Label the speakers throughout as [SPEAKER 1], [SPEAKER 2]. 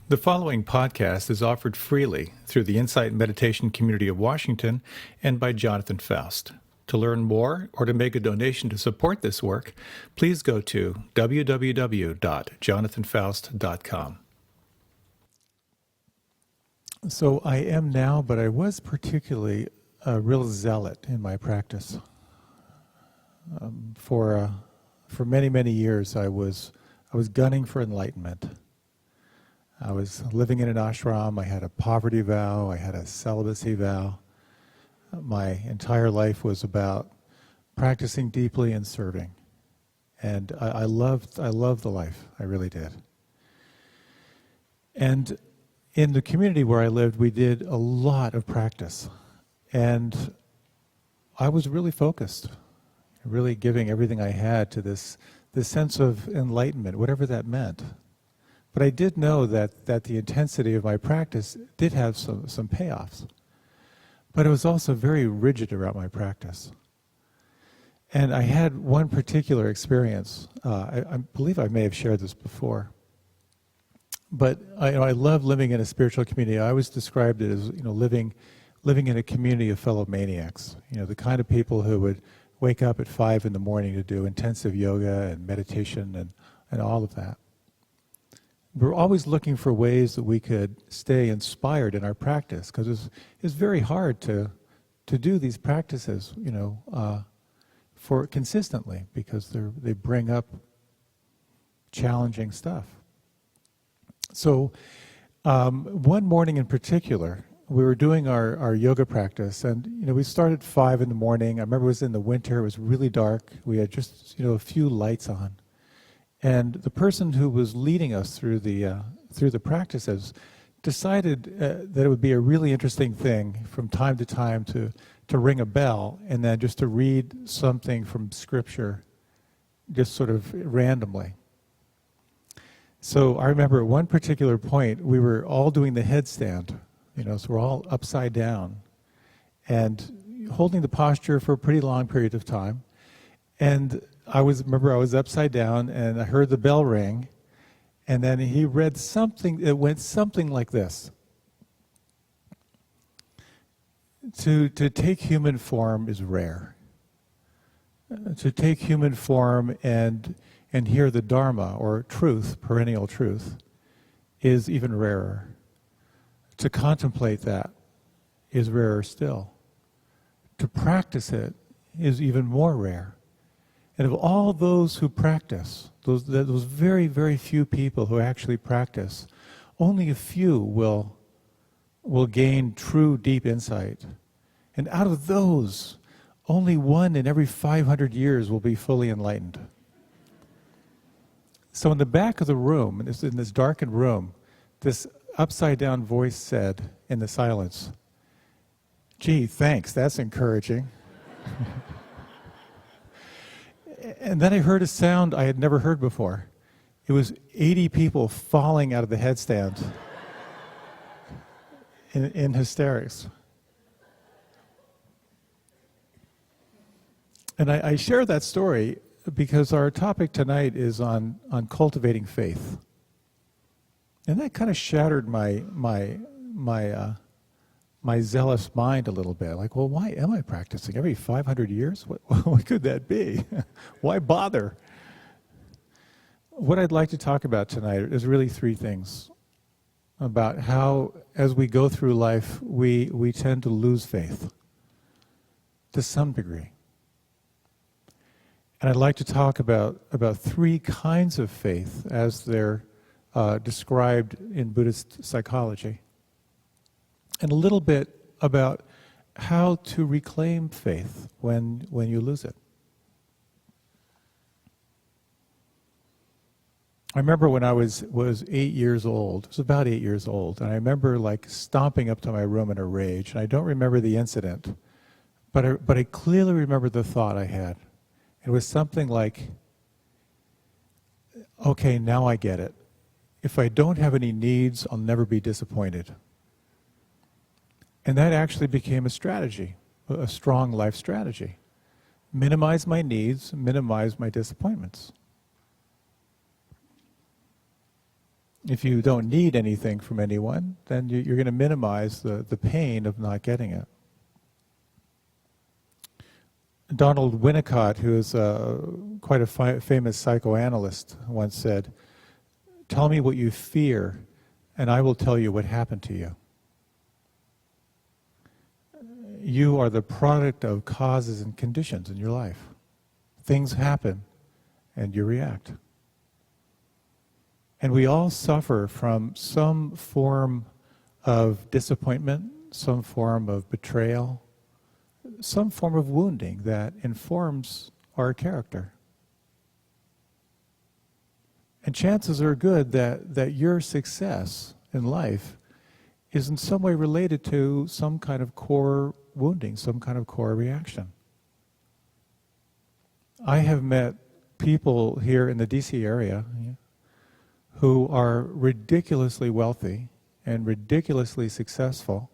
[SPEAKER 1] The following podcast is offered freely through the Insight Meditation Community of Washington and by Jonathan Foust. To learn more or to make a donation to support this work, please go to www.jonathanfoust.com. So I am now, but I was particularly a real zealot in my practice. For many, many years, I was gunning for enlightenment. I was living in an ashram. I had a poverty vow. I had a celibacy vow. My entire life was about practicing deeply and serving. And I loved the life. I really did. And in the community where I lived, we did a lot of practice. And I was really focused, really giving everything I had to this sense of enlightenment, whatever that meant. But I did know that the intensity of my practice did have some payoffs. But it was also very rigid around my practice. And I had one particular experience. I believe I may have shared this before. But I love living in a spiritual community. I always described it as living in a community of fellow maniacs. The kind of people who would wake up at 5 in the morning to do intensive yoga and meditation and all of that. We're always looking for ways that we could stay inspired in our practice, because it's very hard to do these practices, for consistently, because they bring up challenging stuff. So one morning in particular, we were doing our yoga practice, and we started 5 in the morning. I remember it was in the winter; it was really dark. We had just a few lights on. And the person who was leading us through the practices decided that it would be a really interesting thing from time to time to ring a bell and then just to read something from Scripture, just sort of randomly. So I remember at one particular point we were all doing the headstand, so we're all upside down and holding the posture for a pretty long period of time. And I was upside down, and I heard the bell ring, and then he read something. It went something like this: To take human form is rare. To take human form and hear the Dharma, or truth, perennial truth, is even rarer. To contemplate that is rarer still. To practice it is even more rare. And of all those who practice, those very, very few people who actually practice, only a few will gain true, deep insight. And out of those, only 1 in every 500 years will be fully enlightened. So in the back of the room, in this darkened room, this upside-down voice said in the silence, "Gee, thanks, that's encouraging." And then I heard a sound I had never heard before. It was 80 people falling out of the headstand in hysterics. And I share that story because our topic tonight is on cultivating faith. And that kind of shattered my zealous mind a little bit. Like, well, why am I practicing? Every 500 years? What could that be? Why bother? What I'd like to talk about tonight is really 3 things about how, as we go through life, we tend to lose faith to some degree. And I'd like to talk about 3 kinds of faith as they're described in Buddhist psychology. And a little bit about how to reclaim faith when you lose it. I remember when I was 8 years old, it was about 8 years old, and I remember stomping up to my room in a rage, and I don't remember the incident, but I clearly remember the thought I had. It was something like, okay, now I get it. If I don't have any needs, I'll never be disappointed. And that actually became a strategy, a strong life strategy. Minimize my needs, minimize my disappointments. If you don't need anything from anyone, then you're going to minimize the pain of not getting it. Donald Winnicott, who is quite a famous psychoanalyst, once said, "Tell me what you fear, and I will tell you what happened to you." You are the product of causes and conditions in your life. Things happen, and you react. And we all suffer from some form of disappointment, some form of betrayal, some form of wounding that informs our character. And chances are good that your success in life is in some way related to some kind of core wounding, some kind of core reaction. I have met people here in the DC area who are ridiculously wealthy and ridiculously successful,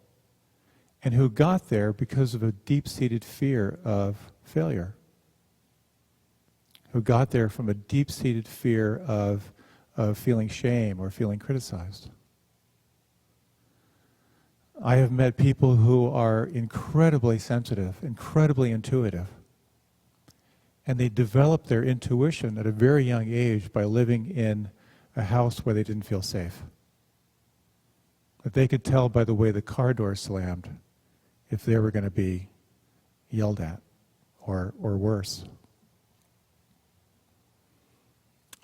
[SPEAKER 1] and who got there because of a deep-seated fear of failure, who got there from a deep-seated fear of feeling shame or feeling criticized. I have met people who are incredibly sensitive, incredibly intuitive, and they developed their intuition at a very young age by living in a house where they didn't feel safe. That they could tell by the way the car door slammed if they were going to be yelled at or worse.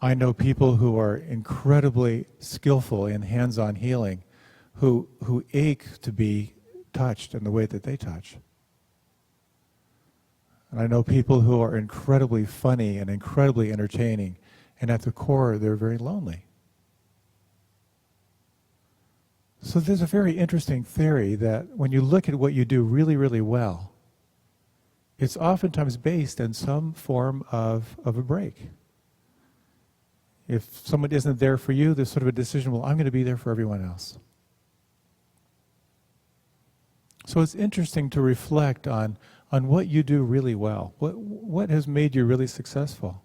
[SPEAKER 1] I know people who are incredibly skillful in hands-on healing who ache to be touched in the way that they touch. And I know people who are incredibly funny and incredibly entertaining, and at the core they're very lonely. So there's a very interesting theory that when you look at what you do really, really well, it's oftentimes based in some form of a break. If someone isn't there for you, there's sort of a decision, well, I'm going to be there for everyone else. So it's interesting to reflect on what you do really well. What has made you really successful?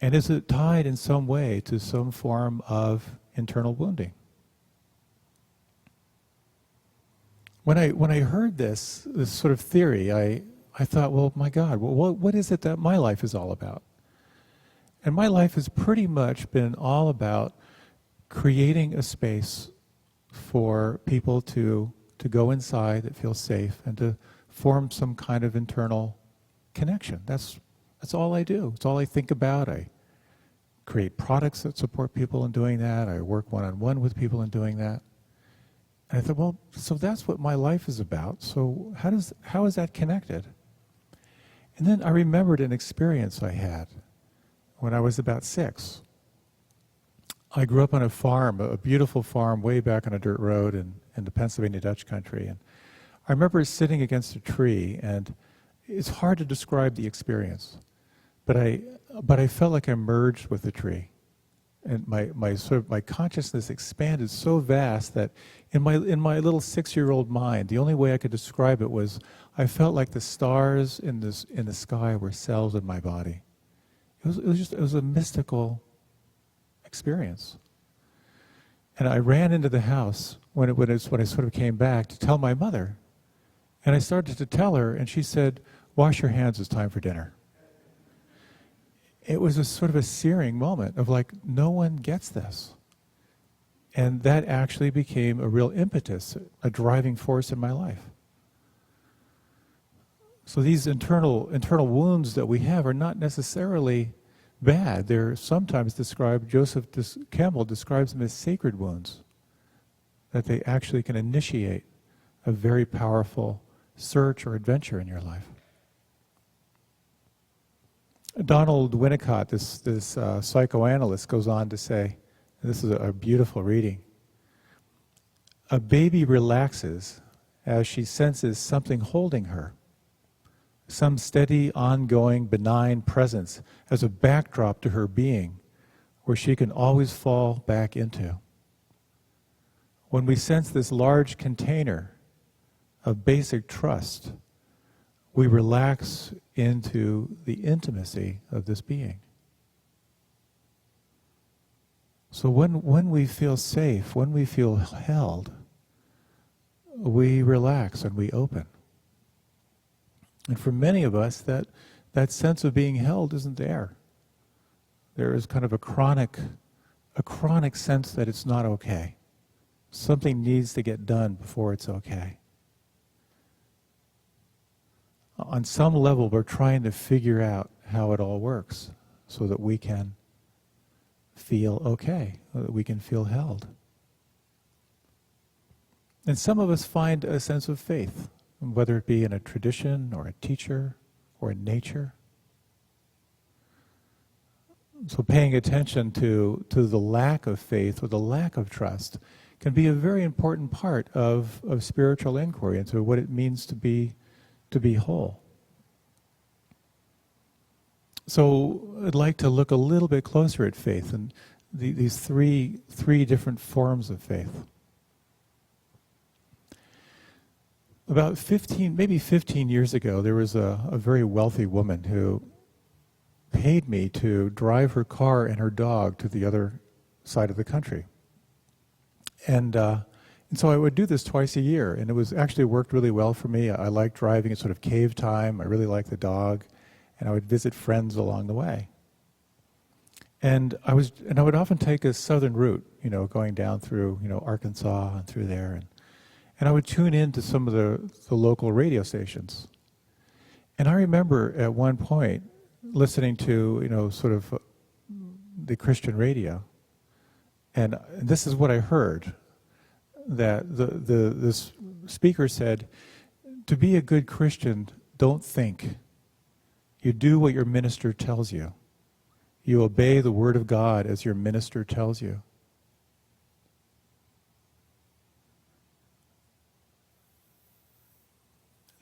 [SPEAKER 1] And is it tied in some way to some form of internal wounding? When I heard this sort of theory, I thought, well, my God, what is it that my life is all about? And my life has pretty much been all about creating a space for people to go inside that feels safe and to form some kind of internal connection. That's all I do. It's all I think about. I create products that support people in doing that. I work one-on-one with people in doing that. And I thought, well, so that's what my life is about. So how is that connected? And then I remembered an experience I had when I was about 6. I grew up on a farm, a beautiful farm way back on a dirt road in the Pennsylvania Dutch country. And I remember sitting against a tree, and it's hard to describe the experience, but I felt like I merged with the tree. And my consciousness expanded so vast that in my little 6-year-old mind, the only way I could describe it was I felt like the stars in the sky were cells in my body. It was a mystical experience. And I ran into the house when I sort of came back to tell my mother. And I started to tell her, and she said, "Wash your hands, it's time for dinner." It was a sort of a searing moment of like, no one gets this. And that actually became a real impetus, a driving force in my life. So these internal wounds that we have are not necessarily bad. They're sometimes described, Campbell describes them as sacred wounds, that they actually can initiate a very powerful search or adventure in your life. Donald Winnicott, this psychoanalyst, goes on to say, and this is a beautiful reading, "A baby relaxes as she senses something holding her, some steady, ongoing, benign presence as a backdrop to her being, where she can always fall back into. When we sense this large container of basic trust, we relax into the intimacy of this being." So when we feel safe, when we feel held, we relax and we open. And for many of us, that sense of being held isn't there. There is kind of a chronic sense that it's not okay. Something needs to get done before it's okay. On some level, we're trying to figure out how it all works so that we can feel okay, so that we can feel held. And some of us find a sense of faith, whether it be in a tradition or a teacher or in nature. So paying attention to the lack of faith or the lack of trust can be a very important part of spiritual inquiry into what it means to be whole. So I'd like to look a little bit closer at faith and these three different forms of faith. About 15 years ago, there was a very wealthy woman who paid me to drive her car and her dog to the other side of the country. And so I would do this twice a year, and it was actually worked really well for me. I liked driving. It's sort of cave time. I really liked the dog, and I would visit friends along the way. And I would often take a southern route, going down through, Arkansas and through there, and I would tune in to some of the local radio stations. And I remember at one point listening to, sort of the Christian radio. And this is what I heard, that this speaker said, to be a good Christian, don't think. You do what your minister tells you. You obey the word of God as your minister tells you.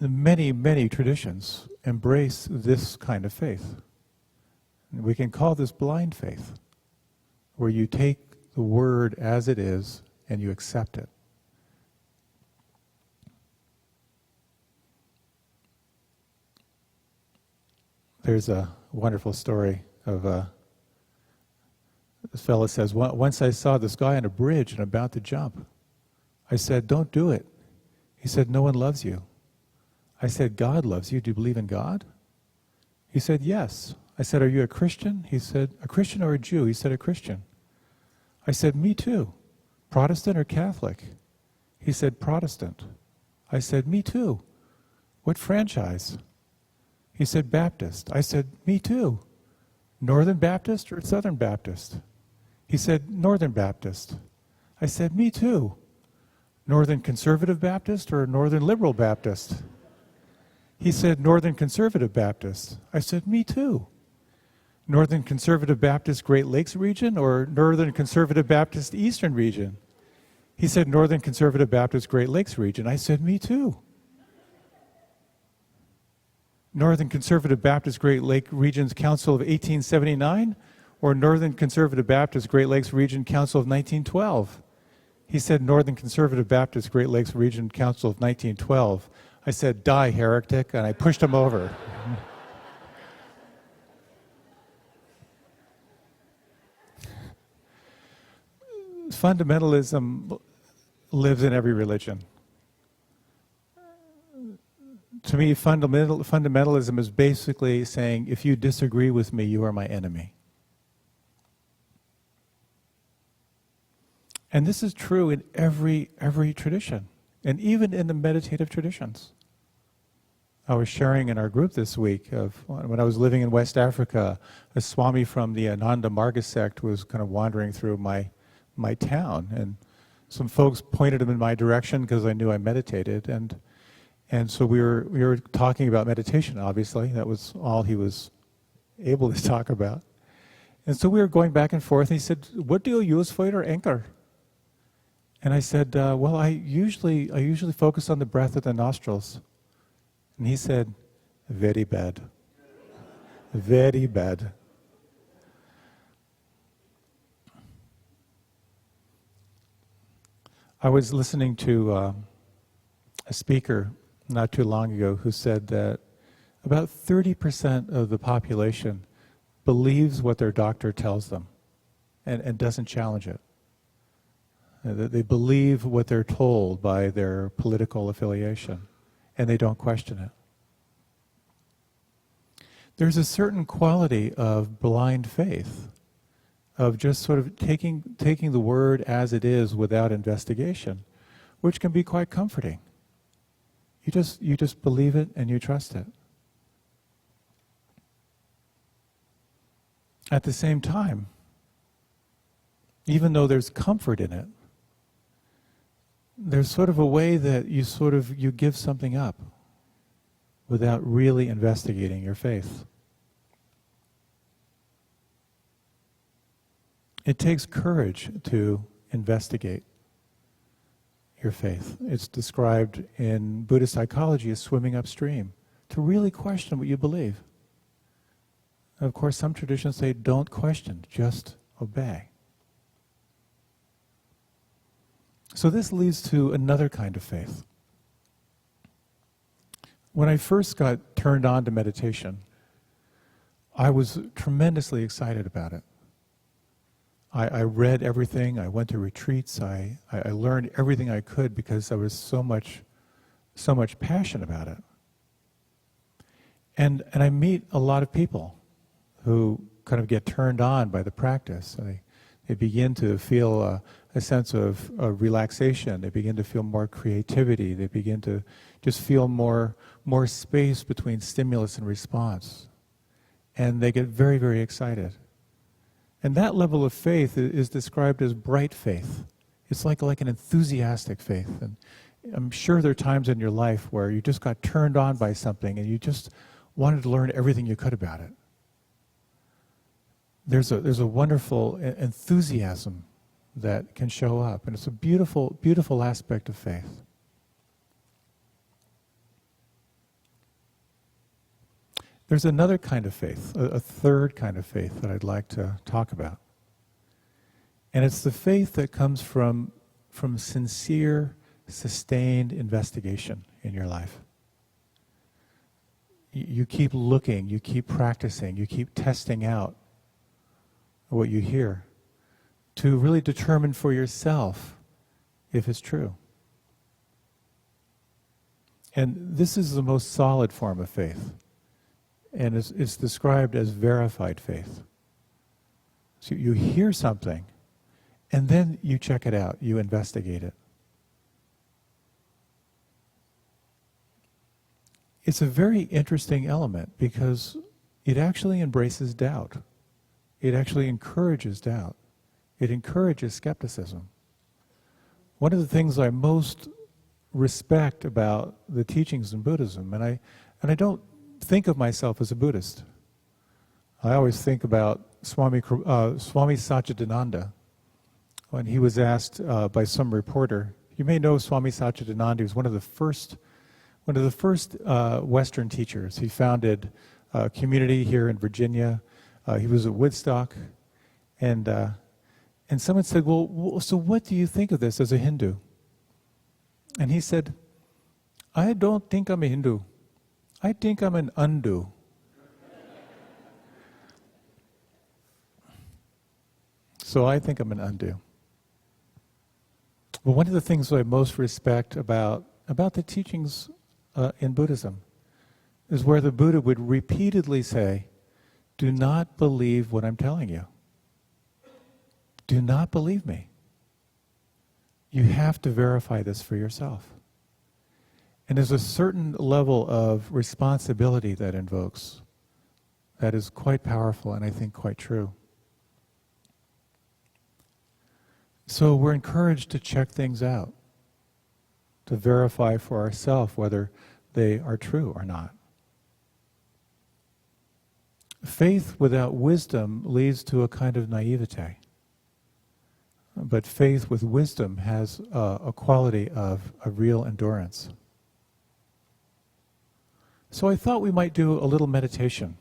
[SPEAKER 1] Many, many traditions embrace this kind of faith. We can call this blind faith, where you take the word as it is and you accept it. There's a wonderful story of this fellow says, once I saw this guy on a bridge and about to jump. I said, don't do it. He said, no one loves you. I said, God loves you. Do you believe in God? He said, yes. I said, are you a Christian? He said, a Christian or a Jew? He said, a Christian. I said, me too. Protestant or Catholic? He said, Protestant. I said, me too. What franchise? He said, Baptist. I said, me too. Northern Baptist or Southern Baptist? He said, Northern Baptist. I said, me too. Northern Conservative Baptist or Northern Liberal Baptist? He said, Northern Conservative Baptist. I said, me too. Northern Conservative Baptist Great Lakes region or Northern Conservative Baptist Eastern region? He said, Northern Conservative Baptist Great Lakes region. I said, me too. Northern Conservative Baptist Great Lake Regions Council of 1879 or Northern Conservative Baptist Great Lakes Region Council of 1912? He said, Northern Conservative Baptist Great Lakes Region Council of 1912. I said, die, heretic, and I pushed him over. Fundamentalism lives in every religion. To me, fundamentalism is basically saying, if you disagree with me, you are my enemy. And this is true in every tradition, and even in the meditative traditions. I was sharing in our group this week of when I was living in West Africa, a Swami from the Ananda Marga sect was kind of wandering through my town, and some folks pointed him in my direction because I knew I meditated, and so we were talking about meditation. Obviously, that was all he was able to talk about, and so we were going back and forth. And he said, "What do you use for your anchor?" And I said, "Well, I usually focus on the breath of the nostrils." And he said, "Very bad, very bad." I was listening to a speaker not too long ago who said that about 30% of the population believes what their doctor tells them. and doesn't challenge it. They believe what they're told by their political affiliation, and they don't question it. There's a certain quality of blind faith, of just sort of taking the word as it is without investigation, which can be quite comforting. You just believe it and you trust it. At the same time, even though there's comfort in it, there's sort of a way that you give something up without really investigating your faith. It takes courage to investigate your faith. It's described in Buddhist psychology as swimming upstream, to really question what you believe. Of course, some traditions say don't question, just obey. So this leads to another kind of faith. When I first got turned on to meditation, I was tremendously excited about it. I read everything, I went to retreats, I learned everything I could because there was so much passion about it. And I meet a lot of people who kind of get turned on by the practice. They begin to feel a sense of relaxation. They begin to feel more creativity. They begin to just feel more space between stimulus and response. And they get very, very excited. And that level of faith is described as bright faith. It's like an enthusiastic faith. And I'm sure there are times in your life where you just got turned on by something and you just wanted to learn everything you could about it. There's a wonderful enthusiasm that can show up, and it's a beautiful, beautiful aspect of faith. There's another kind of faith, a third kind of faith that I'd like to talk about. And it's the faith that comes from sincere, sustained investigation in your life. You keep looking, you keep practicing, you keep testing out what you hear to really determine for yourself if it's true. And this is the most solid form of faith. And it's described as verified faith. So you hear something, and then you check it out, you investigate it. It's a very interesting element because it actually embraces doubt. It actually encourages doubt. It encourages skepticism. One of the things I most respect about the teachings in Buddhism, and I don't think of myself as a Buddhist. I always think about Swami Satchidananda when he was asked by some reporter. You may know Swami Satchidananda. He was one of the first Western teachers. He founded a community here in Virginia. He was at Woodstock, and someone said, well, so what do you think of this as a Hindu? And he said, I don't think I'm a Hindu. I think I'm an undu. So I think I'm an undu. Well, one of the things that I most respect about the teachings in Buddhism is where the Buddha would repeatedly say, do not believe what I'm telling you. Do not believe me. You have to verify this for yourself. And there's a certain level of responsibility that invokes that is quite powerful and I think quite true. So we're encouraged to check things out, to verify for ourselves whether they are true or not. Faith without wisdom leads to a kind of naivete. But faith with wisdom has a quality of a real endurance. So I thought we might do a little meditation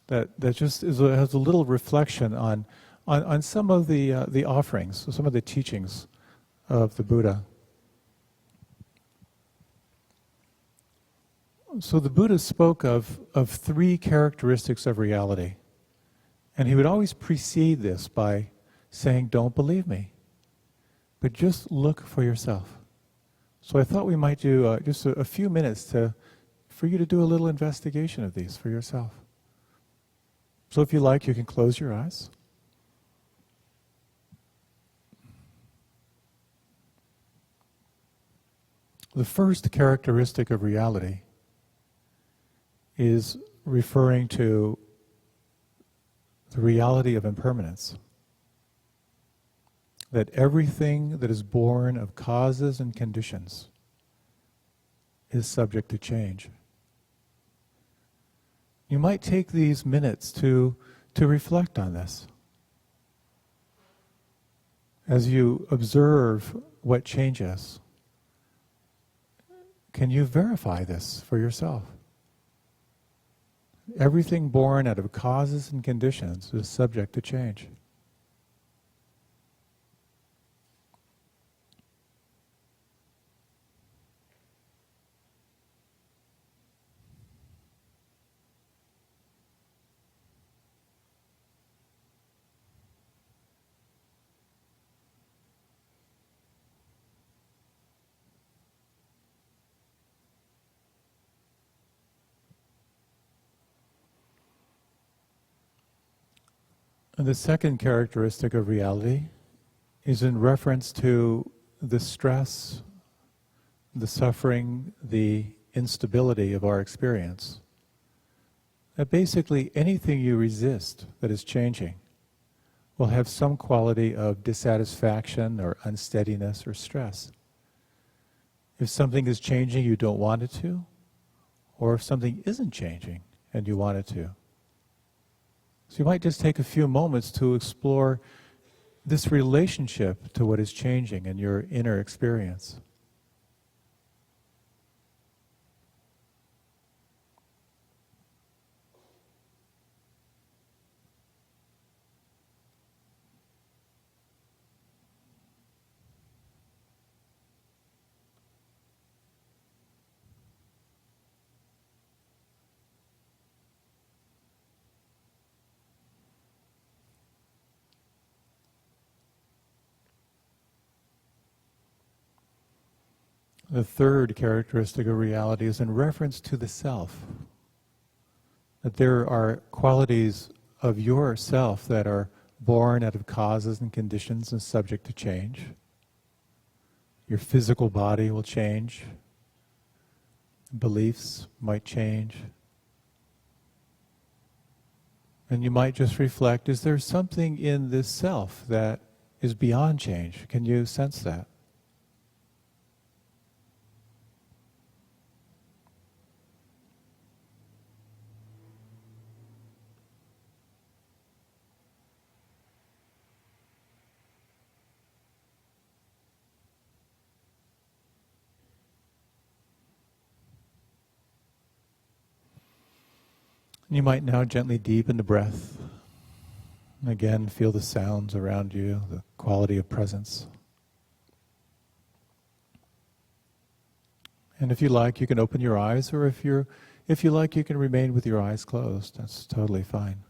[SPEAKER 1] that just has a little reflection on some of the offerings, some of the teachings of the Buddha. So the Buddha spoke of three characteristics of reality. And he would always precede this by saying, don't believe me, but just look for yourself. So I thought we might do just a few minutes for you to do a little investigation of these for yourself. So if you like, you can close your eyes. The first characteristic of reality is referring to the reality of impermanence. That everything that is born of causes and conditions is subject to change. You might take these minutes to reflect on this. As you observe what changes, can you verify this for yourself? Everything born out of causes and conditions is subject to change. And the second characteristic of reality is in reference to the stress, the suffering, the instability of our experience. That basically anything you resist that is changing will have some quality of dissatisfaction or unsteadiness or stress. If something is changing, you don't want it to, or if something isn't changing and you want it to. So you might just take a few moments to explore this relationship to what is changing in your inner experience. The third characteristic of reality is in reference to the self. That there are qualities of your self that are born out of causes and conditions and subject to change. Your physical body will change. Beliefs might change. And you might just reflect, is there something in this self that is beyond change? Can you sense that? You might now gently deepen the breath. And again, feel the sounds around you, the quality of presence. And if you like, you can open your eyes, or if you like, you can remain with your eyes closed. That's totally fine.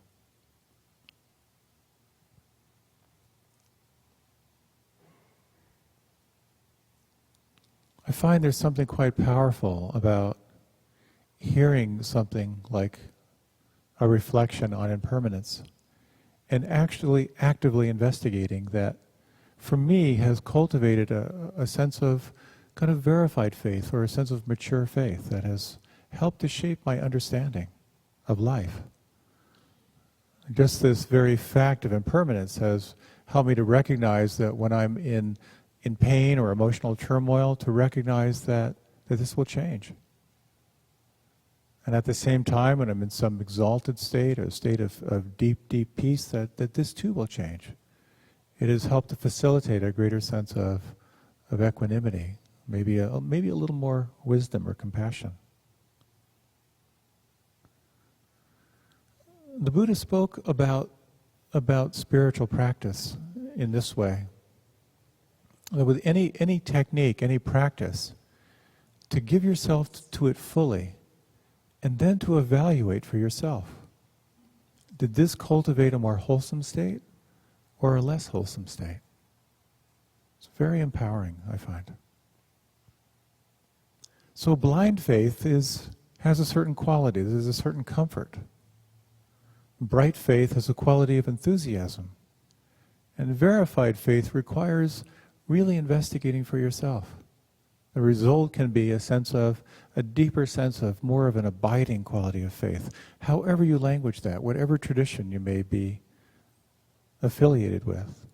[SPEAKER 1] I find there's something quite powerful about hearing something like a reflection on impermanence and actually actively investigating that, for me, has cultivated a sense of kind of verified faith, or a sense of mature faith that has helped to shape my understanding of life. Just this very fact of impermanence has helped me to recognize that when I'm in pain or emotional turmoil, to recognize that this will change. And at the same time, when I'm in some exalted state, or a state of deep, deep peace, that this too will change. It has helped to facilitate a greater sense of equanimity, maybe a little more wisdom or compassion. The Buddha spoke about spiritual practice in this way. That with any technique, any practice, to give yourself to it fully, and then to evaluate for yourself. Did this cultivate a more wholesome state, or a less wholesome state. It's very empowering, I find. So blind faith has a certain quality, there's a certain comfort. Bright faith has a quality of enthusiasm. And verified faith requires really investigating for yourself. The result can be a deeper sense of more of an abiding quality of faith, however you language that, whatever tradition you may be affiliated with.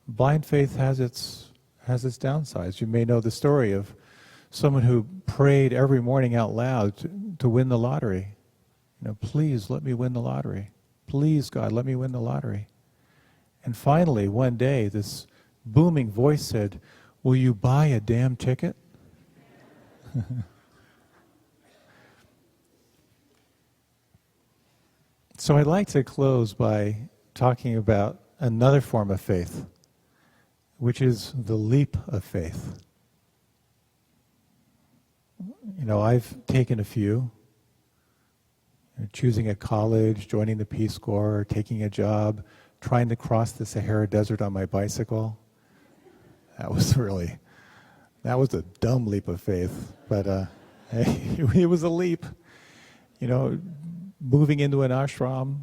[SPEAKER 1] Blind faith has its downsides. You may know the story of someone who prayed every morning out loud to win the lottery. Please let me win the lottery. Please, God, let me win the lottery. And finally, one day, this booming voice said, "Will you buy a damn ticket?" So I'd like to close by talking about another form of faith, which is the leap of faith. I've taken a few. Choosing a college, joining the Peace Corps, taking a job, trying to cross the Sahara Desert on my bicycle. That was a dumb leap of faith, but it was a leap. Moving into an ashram,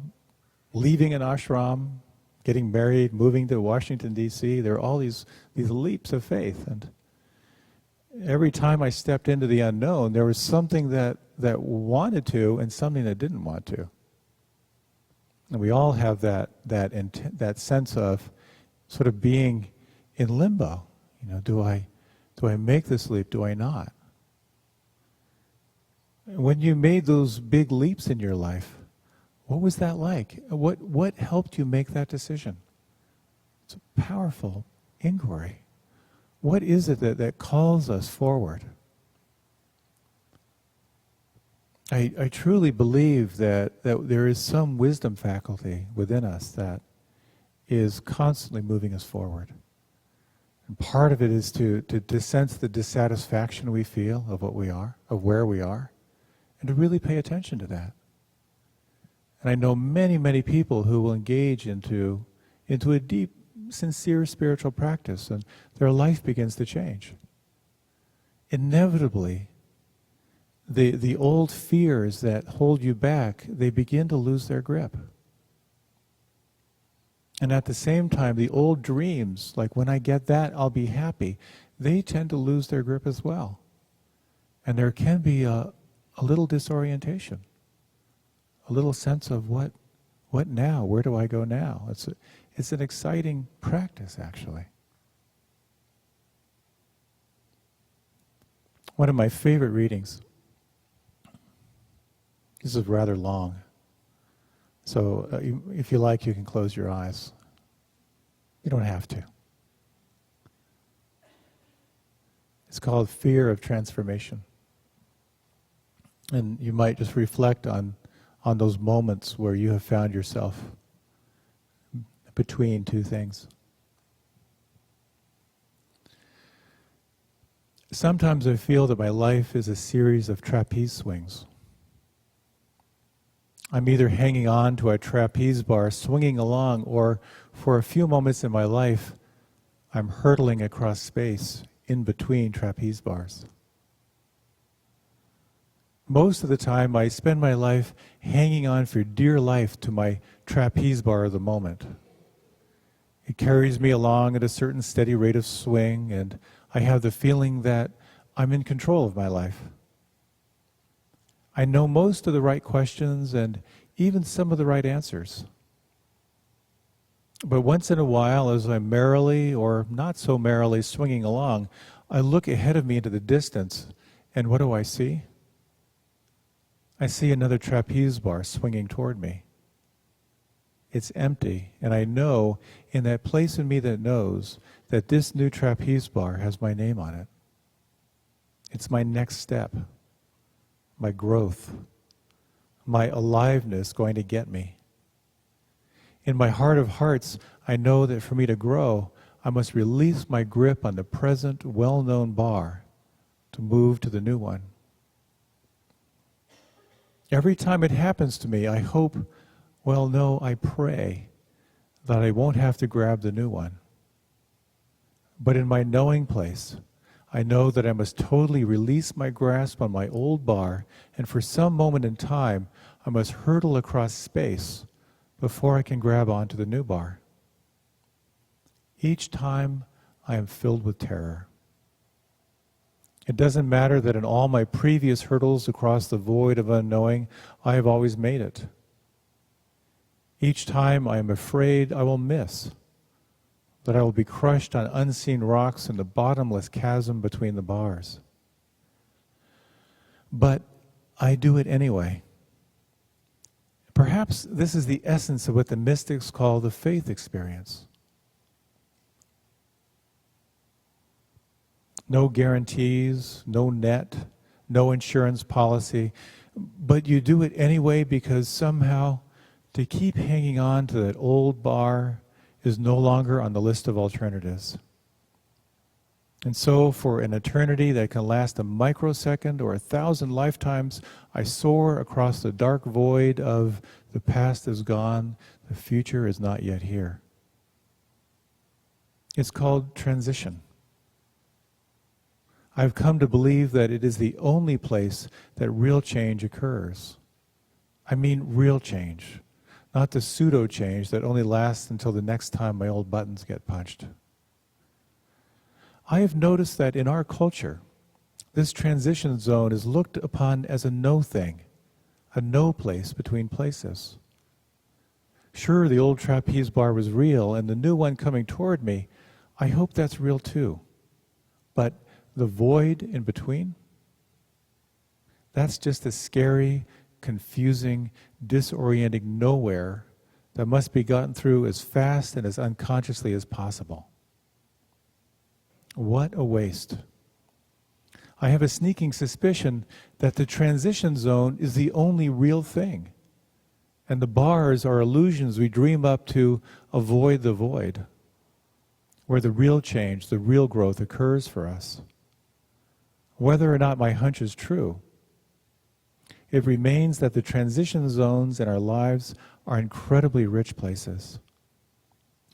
[SPEAKER 1] leaving an ashram, getting married, moving to Washington, D.C., there are all these leaps of faith. And every time I stepped into the unknown, there was something that wanted to and something that didn't want to. And we all have that sense of sort of being in limbo. Do I make this leap? Do I not? When you made those big leaps in your life, what was that like? What helped you make that decision? It's a powerful inquiry. What is it that calls us forward? I truly believe that there is some wisdom faculty within us that is constantly moving us forward. And part of it is to sense the dissatisfaction we feel of what we are, of where we are, and to really pay attention to that. And I know many, many people who will engage into a deep, sincere spiritual practice, and their life begins to change. Inevitably, the old fears that hold you back, they begin to lose their grip. And at the same time, the old dreams, like when I get that, I'll be happy, they tend to lose their grip as well. And there can be a little disorientation, a little sense of what now? Where do I go now? It's an exciting practice, actually. One of my favorite readings, this is rather long, so if you like, you can close your eyes. You don't have to. It's called Fear of Transformation. And you might just reflect on those moments where you have found yourself between two things. Sometimes I feel that my life is a series of trapeze swings. I'm either hanging on to a trapeze bar, swinging along, or for a few moments in my life, I'm hurtling across space in between trapeze bars. Most of the time, I spend my life hanging on for dear life to my trapeze bar of the moment. It carries me along at a certain steady rate of swing, and I have the feeling that I'm in control of my life. I know most of the right questions and even some of the right answers. But once in a while, as I'm merrily or not so merrily swinging along, I look ahead of me into the distance, and what do I see? I see another trapeze bar swinging toward me. It's empty, and I know in that place in me that knows that this new trapeze bar has my name on it. It's my next step, my growth, my aliveness going to get me. In my heart of hearts, I know that for me to grow, I must release my grip on the present well-known bar to move to the new one. Every time it happens to me, I hope, well, no, I pray that I won't have to grab the new one. But in my knowing place, I know that I must totally release my grasp on my old bar, and for some moment in time, I must hurtle across space before I can grab onto the new bar. Each time, I am filled with terror. It doesn't matter that in all my previous hurdles across the void of unknowing, I have always made it. Each time I am afraid I will miss, that I will be crushed on unseen rocks in the bottomless chasm between the bars. But I do it anyway. Perhaps this is the essence of what the mystics call the faith experience. No guarantees, no net, no insurance policy, but you do it anyway because somehow to keep hanging on to that old bar is no longer on the list of alternatives. And so for an eternity that can last a microsecond or 1,000 lifetimes, I soar across the dark void of the past is gone, the future is not yet here. It's called transition. I've come to believe that it is the only place that real change occurs. I mean real change, not the pseudo change that only lasts until the next time my old buttons get punched. I have noticed that in our culture, this transition zone is looked upon as a no thing, a no place between places. Sure, the old trapeze bar was real, and the new one coming toward me, I hope that's real too. But the void in between, that's just a scary, confusing, disorienting nowhere that must be gotten through as fast and as unconsciously as possible. What a waste. I have a sneaking suspicion that the transition zone is the only real thing, and the bars are illusions we dream up to avoid the void, where the real change, the real growth occurs for us. Whether or not my hunch is true, it remains that the transition zones in our lives are incredibly rich places.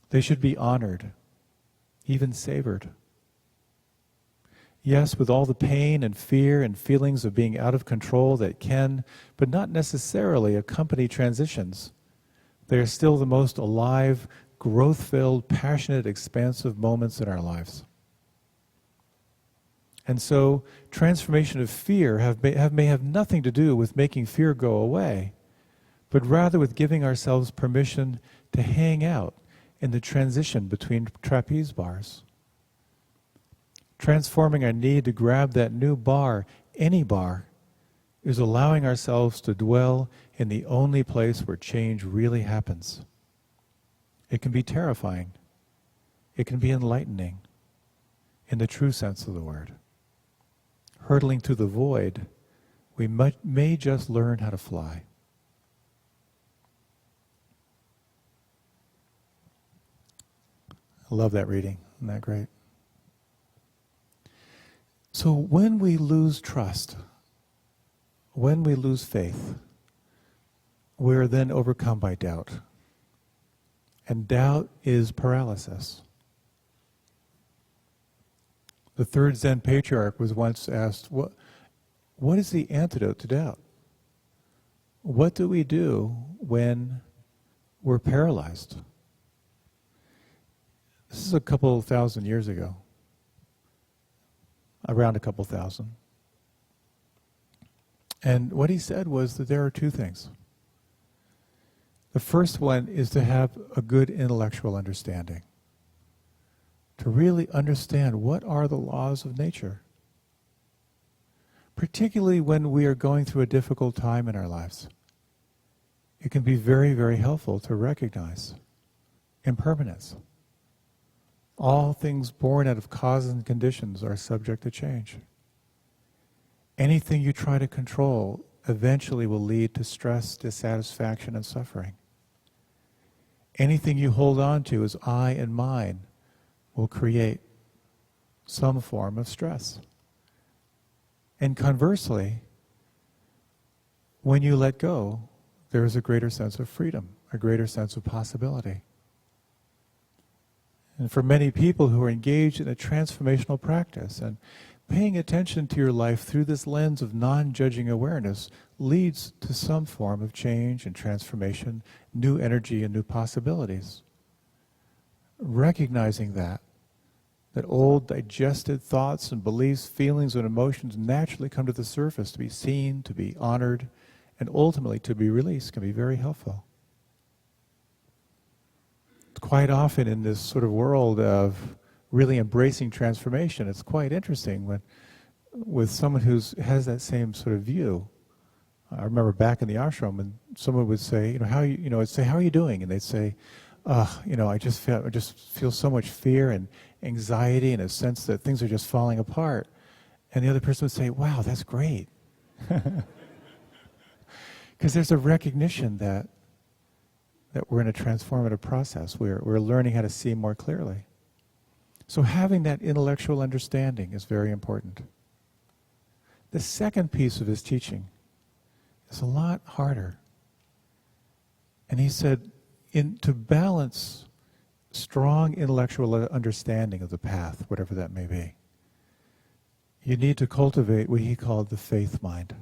[SPEAKER 1] They should be honored, even savored. Yes, with all the pain and fear and feelings of being out of control that can, but not necessarily accompany transitions, they are still the most alive, growth-filled, passionate, expansive moments in our lives. And so, transformation of fear may have nothing to do with making fear go away, but rather with giving ourselves permission to hang out in the transition between trapeze bars. Transforming our need to grab that new bar, any bar, is allowing ourselves to dwell in the only place where change really happens. It can be terrifying. It can be enlightening, in the true sense of the word. Hurtling through the void, we may just learn how to fly. I love that reading. Isn't that great? So when we lose trust, when we lose faith, we're then overcome by doubt. And doubt is paralysis. The third Zen patriarch was once asked, what is the antidote to doubt? What do we do when we're paralyzed? This is a couple thousand years ago. Around a couple thousand. And what he said was that there are two things. The first one is to have a good intellectual understanding. To really understand what are the laws of nature. Particularly when we are going through a difficult time in our lives. It can be very, very helpful to recognize impermanence. All things born out of causes and conditions are subject to change. Anything you try to control eventually will lead to stress, dissatisfaction, and suffering. Anything you hold on to as I and mine will create some form of stress. And conversely, when you let go, there is a greater sense of freedom, a greater sense of possibility. And for many people who are engaged in a transformational practice, and paying attention to your life through this lens of non-judging awareness leads to some form of change and transformation, new energy and new possibilities. Recognizing that old digested thoughts and beliefs, feelings and emotions naturally come to the surface to be seen, to be honored, and ultimately to be released can be very helpful. Quite often in this sort of world of really embracing transformation, it's quite interesting when, with someone who has that same sort of view. I remember back in the ashram when someone would say, I'd say, how are you doing? And they'd say, I just feel so much fear and anxiety and a sense that things are just falling apart. And the other person would say, wow, that's great. Because there's a recognition that we're in a transformative process. We're learning how to see more clearly. So having that intellectual understanding is very important. The second piece of his teaching is a lot harder. And he said, to balance strong intellectual understanding of the path, whatever that may be, you need to cultivate what he called the faith mind.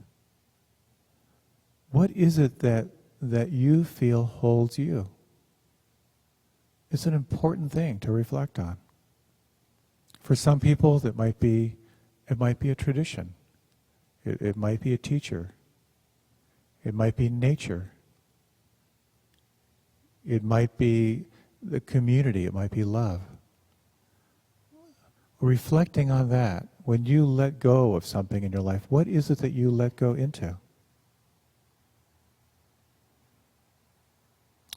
[SPEAKER 1] What is it that you feel holds you? It's an important thing to reflect on. For some people, it might be a tradition. It might be a teacher. It might be nature. It might be the community. It might be love. Reflecting on that, when you let go of something in your life, what is it that you let go into?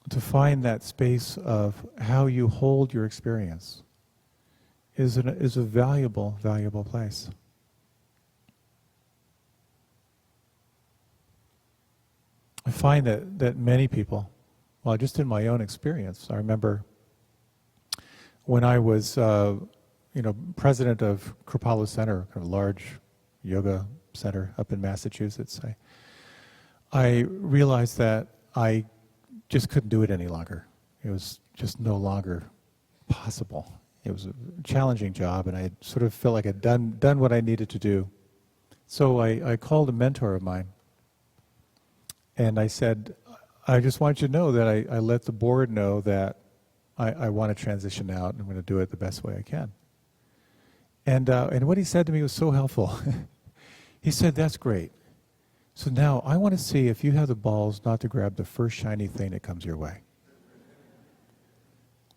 [SPEAKER 1] To find that space of how you hold your experience is a valuable, valuable place. I find that many people, well, just in my own experience, I remember when I was, president of Kripalu Center, a large yoga center up in Massachusetts, I realized that I just couldn't do it any longer. It was just no longer possible. It was a challenging job, and I sort of felt like I'd done what I needed to do. So I called a mentor of mine, and I said, I just want you to know that I let the board know that I want to transition out, and I'm going to do it the best way I can. And what he said to me was so helpful. He said, that's great. So now I want to see if you have the balls not to grab the first shiny thing that comes your way.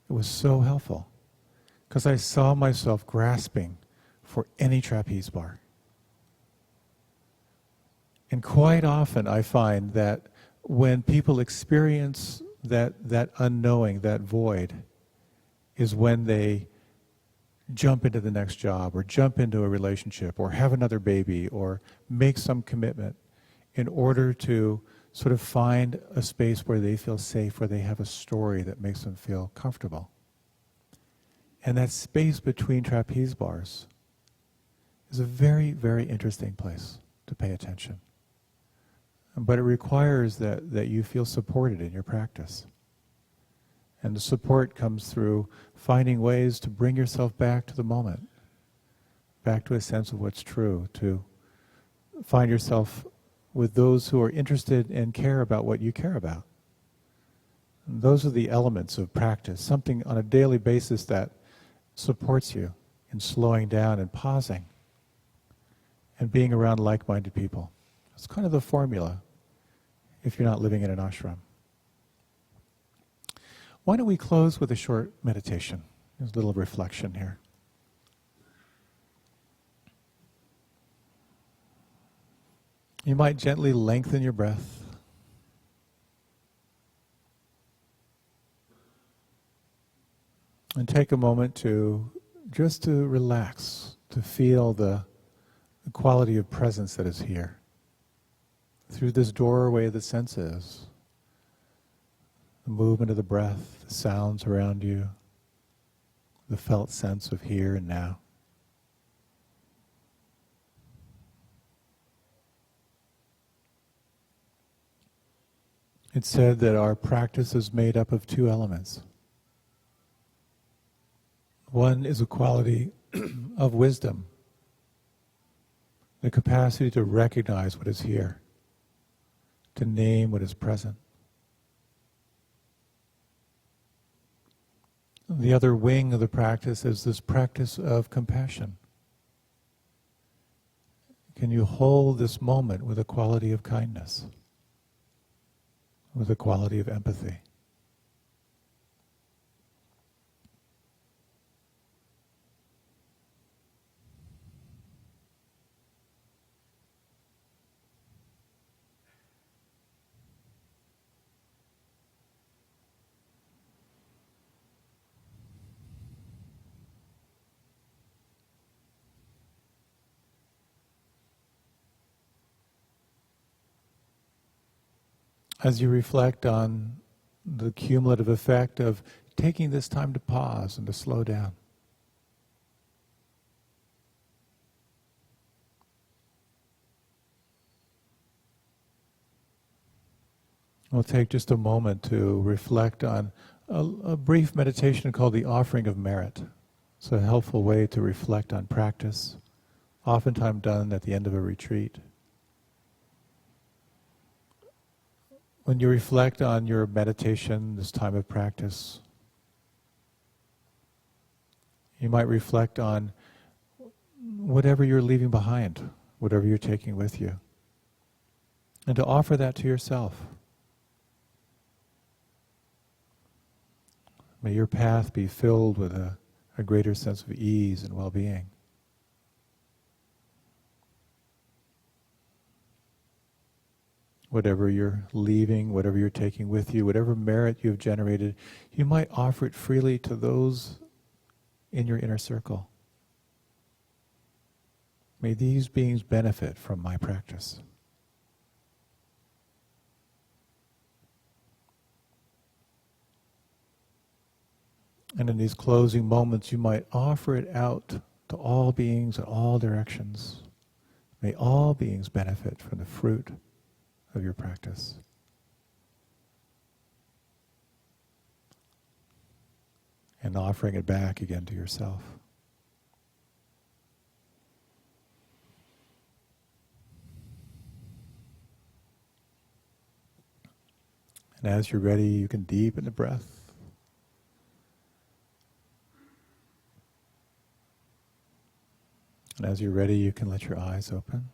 [SPEAKER 1] It was so helpful, because I saw myself grasping for any trapeze bar. And quite often I find that when people experience that unknowing, that void, is when they jump into the next job, or jump into a relationship, or have another baby, or make some commitment in order to sort of find a space where they feel safe, where they have a story that makes them feel comfortable. And that space between trapeze bars is a very, very interesting place to pay attention. But it requires that you feel supported in your practice. And the support comes through finding ways to bring yourself back to the moment, back to a sense of what's true, to find yourself with those who are interested and care about what you care about. And those are the elements of practice, something on a daily basis that supports you in slowing down and pausing and being around like-minded people. It's kind of the formula if you're not living in an ashram. Why don't we close with a short meditation? There's a little reflection here. You might gently lengthen your breath. And take a moment to relax, to feel the quality of presence that is here. Through this doorway of the senses, the movement of the breath, the sounds around you, the felt sense of here and now. It's said that our practice is made up of two elements: One is a quality of wisdom, the capacity to recognize what is here, to name what is present. The other wing of the practice is this practice of compassion. Can you hold this moment with a quality of kindness, with a quality of empathy? As you reflect on the cumulative effect of taking this time to pause and to slow down, we'll take just a moment to reflect on a brief meditation called the offering of merit. It's a helpful way to reflect on practice, oftentimes done at the end of a retreat. When you reflect on your meditation, this time of practice, you might reflect on whatever you're leaving behind, whatever you're taking with you, and to offer that to yourself. May your path be filled with a greater sense of ease and well-being. Whatever you're leaving, whatever you're taking with you, whatever merit you've generated, you might offer it freely to those in your inner circle. May these beings benefit from my practice. And in these closing moments, you might offer it out to all beings in all directions. May all beings benefit from the fruit of your practice. And offering it back again to yourself. And as you're ready, you can deepen the breath. And as you're ready, you can let your eyes open.